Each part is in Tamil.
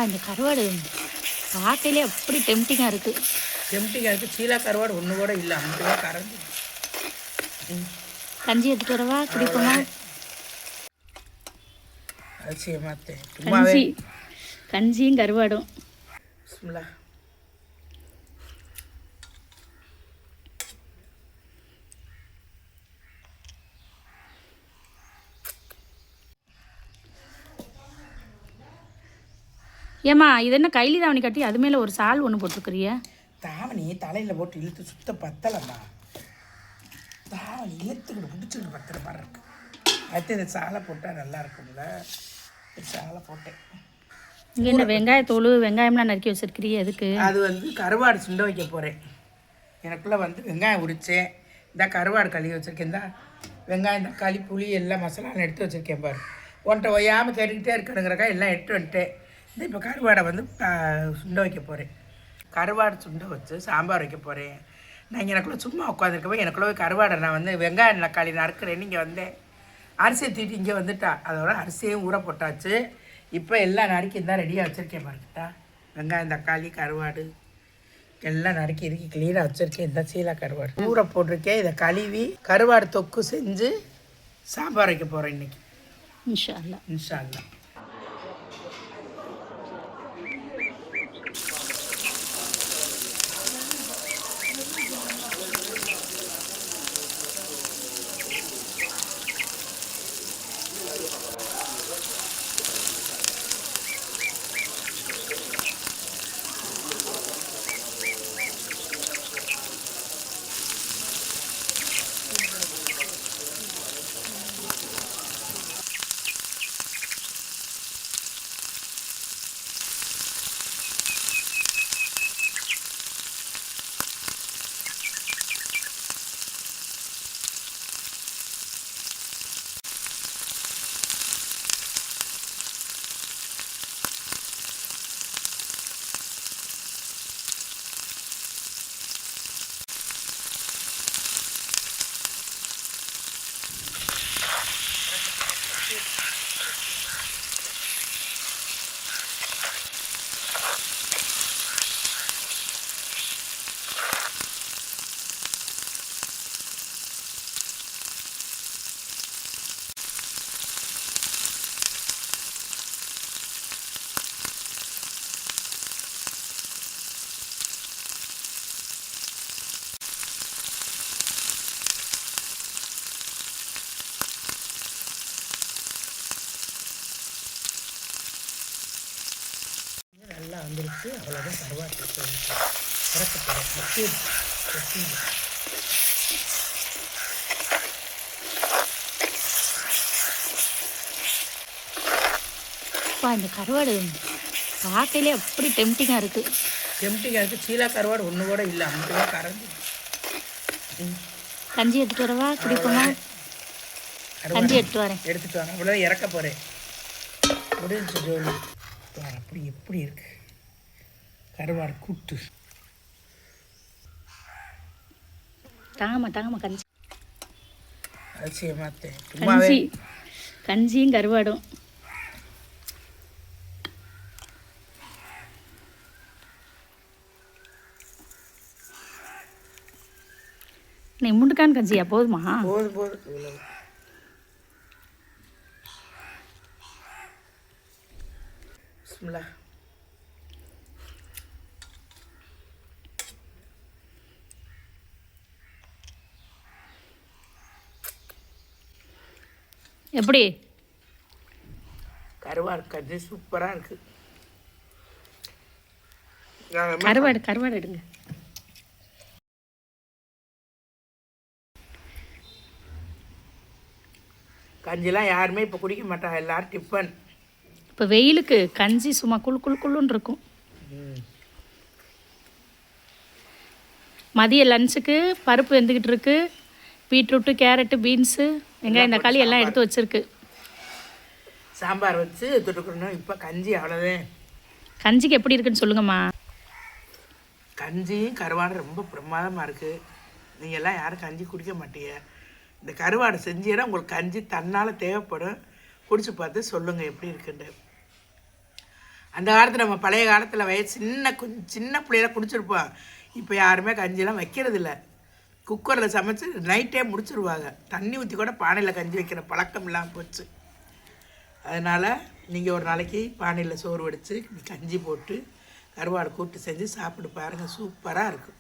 இந்த கருவாடு பார்க்கையிலே அப்படி டெம்டிங்காக இருக்குது. டெம்டிங்காக இருக்குது. சீலா கருவாடு ஒன்று கூட இல்லை, அங்கே கரைஞ்சி. கஞ்சி எடுத்துகிட்டு வரவா, குடிப்போமா? அரிசியை மாற்றேன். கஞ்சி, கஞ்சியும் கருவாடும். பிஸ்மில்லா. ஏம்மா இது என்ன கைலி தாவணி கட்டி அது மேலே ஒரு சால் ஒன்று போட்டிருக்கிறிய? தாவணி தலையில் போட்டு இழுத்து சுத்த பத்தலைம்மா. தாவணி இழுத்துக்கிட்டு பிடிச்சிக்கிட்டு பத்தலை மாதிரி இருக்கு. அடுத்து இந்த சாலை போட்டால் நல்லா இருக்கும்ல, சாலை போட்டேன். இங்கே என்ன வெங்காயத்தோல் வெங்காயம்லாம் நறுக்கி வச்சுருக்கிறிய எதுக்கு? அது வந்து கருவாடு சுண்ட வைக்க போகிறேன். எனக்குள்ளே வந்து வெங்காயம் உரித்தேன். இந்த கருவாடு கழுவி வச்சுருக்கேன். இந்த வெங்காயம் தக்காளி புளி எல்லாம் மசாலான்னு எடுத்து வச்சுருக்கேன் பாரு. ஒன்றை ஒய்யாமல் கேட்டுக்கிட்டே இருக்கணுங்கிறக்கா எல்லாம் எடுத்து வந்துட்டேன். இந்த இப்போ கருவாடை வந்து சுண்ட வைக்க போகிறேன். கருவாடு சுண்ட வச்சு சாம்பார் வைக்க போகிறேன். நான் எனக்குள்ளே சும்மா உட்காந்துருக்கப்போ எனக்குள்ளே கருவாடை நான் வந்து வெங்காயம் தக்காளி நறுக்கிறேன்னு இங்கே வந்தேன். அரிசியை தூக்கிட்டு இங்கே வந்துட்டா. அதோட அரிசியும் ஊற போட்டாச்சு. இப்போ எல்லாம் நறுக்கி இருந்தால் ரெடியாக வச்சுருக்கேன் பாருக்கிட்டா. வெங்காயம் தக்காளி கருவாடு எல்லாம் நறுக்கி இருக்கி க்ளீனாக வச்சுருக்கேன். இந்த சீலா கருவாடு ஊற போட்டிருக்கேன். இதை கழுவி கருவாடு தொக்கு செஞ்சு சாம்பார் வைக்க போகிறேன் இன்றைக்கி. இன்ஷா அல்லாஹ். இன்ஷா அல்லாஹ். நல்லா வந்துருச்சு. அவ்வளோதான் கருவாடு இறக்க போகிறேன். இந்த கருவாடு பார்க்கையிலே அப்படி டெம்டிங்காக இருக்குது. டெம்டிங்காக இருக்குது. சீலா கருவாடு ஒன்று கூட இல்லை, அங்கே கரைஞ்சி. கஞ்சி எடுத்துகிட்டு வரவா, குடிப்போமா? கஞ்சி எடுத்துகிட்டு வரேன். எடுத்துகிட்டு வரேன். அவ்வளோதான் இறக்க போகிறேன். முடிஞ்சு ஜோலி. அப்படி எப்படி இருக்கு கருவாடு கூட்டு. தாங்கம்மா கஞ்சி. அரிசியை மாற்றேன். கஞ்சி, கஞ்சியும் கருவாடும். நீ முண்டுக்கான் கஞ்சியா? போதுமா? போதும். பிஸ்மில்லா. எப்படி கருவாடு கஞ்சி சூப்பராக இருக்குது. கருவாடு எடுங்க. கஞ்சிலாம் யாருமே இப்போ குடிக்க மாட்டாங்க, எல்லோரும் டிஃபன். இப்போ வெயிலுக்கு கஞ்சி சும்மா குள்ளுன்னு இருக்கும். மதிய லஞ்சுக்கு பருப்பு வெந்துக்கிட்டு இருக்கு. பீட்ரூட்டு கேரட்டு பீன்ஸு வெங்காயம் தக்காளி எல்லாம் எடுத்து வச்சுருக்கு. சாம்பார் வச்சு தொட்டுக்கணும். இப்போ கஞ்சி அவ்வளோதான். கஞ்சிக்கு எப்படி இருக்குன்னு சொல்லுங்கம்மா. கஞ்சியும் கருவாடு ரொம்ப பிரமாதமாக இருக்குது. நீங்கள் எல்லாம் யாரும் கஞ்சி குடிக்க மாட்டீங்க. இந்த கருவாடு செஞ்சீங்கன்னா உங்களுக்கு கஞ்சி தன்னால் தேவைப்படும். குடிச்சு பார்த்து சொல்லுங்கள் எப்படி இருக்குன்னு. அந்த காலத்தில் நம்ம பழைய காலத்தில் சின்ன பிள்ளையில குடிச்சிருப்போம். இப்போ யாருமே கஞ்சிலாம் வைக்கிறதில்ல. குக்கரில் சமைச்சு நைட்டே முடிச்சிருவாங்க. தண்ணி ஊற்றி கூட பானையில் கஞ்சி வைக்கிற பழக்கம் இல்லாமல் போச்சு. அதனால் நீங்கள் ஒரு நாளைக்கு பானையில் சோறு வடித்து கஞ்சி போட்டு கருவாடு கூட்டு செஞ்சு சாப்பிட்டு பாருங்கள். சூப்பராக இருக்கும்.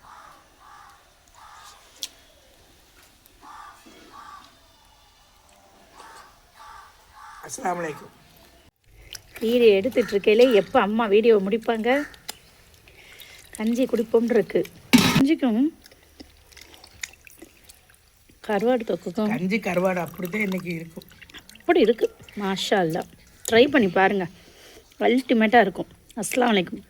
அஸ்ஸலாமு அலைக்கும். கீரை எடுத்துட்ருக்கையிலே எப்போ அம்மா வீடியோ முடிப்பாங்க? கஞ்சி குடிப்போம்னு இருக்கு. கஞ்சிக்கும் கருவாடு தொக்குக்கும் கஞ்சி கருவாடு அப்படி தான் இன்றைக்கி இருக்கும். அப்படி இருக்குது. மாஷா அல்லா. ட்ரை பண்ணி பாருங்கள். அல்டிமேட்டாக இருக்கும். அஸ்ஸலாமு அலைக்கும்.